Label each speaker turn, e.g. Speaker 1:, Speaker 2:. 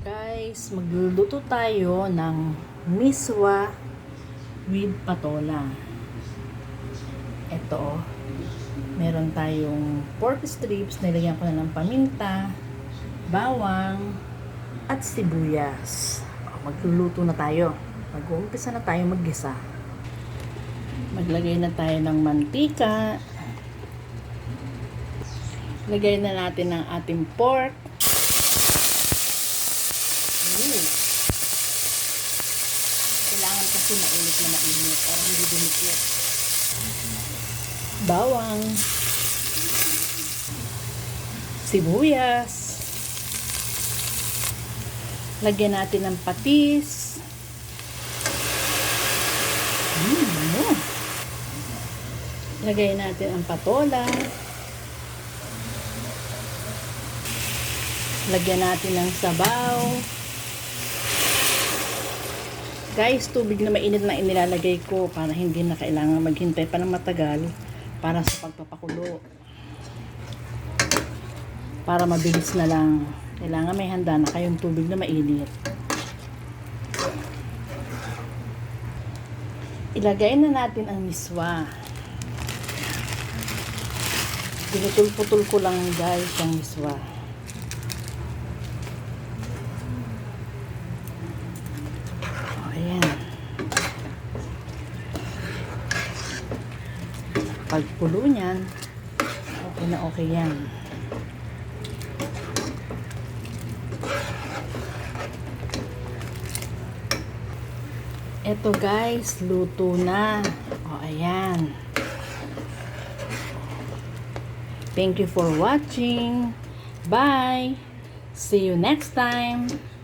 Speaker 1: Guys, magluluto tayo ng miswa with patola. Ito, meron tayong pork strips, nilagyan ko na ng paminta, bawang, at sibuyas. Magluluto na tayo. Mag-uumpisa na tayo maggisa. Maglagay na tayo ng mantika. Lagay na natin ang ating pork. Kailangan kasi mainit na mainit para hindi dumikit. Bawang, sibuyas, lagyan natin ng patis. Lagay natin ang patola. Lagyan natin ng sabaw. Guys, tubig na mainit na inilalagay ko para hindi na kailangan maghintay pa ng matagal para sa pagpapakulo. Para mabilis na lang. Kailangan may handa na kayong tubig na mainit. Ilagay na natin ang miswa. Pinutol-putol ko lang guys ang miswa. Ayan. Pagpulo niyan, okay na okay yan. Eto guys, luto na. O, ayan. Thank you for watching. Bye! See you next time!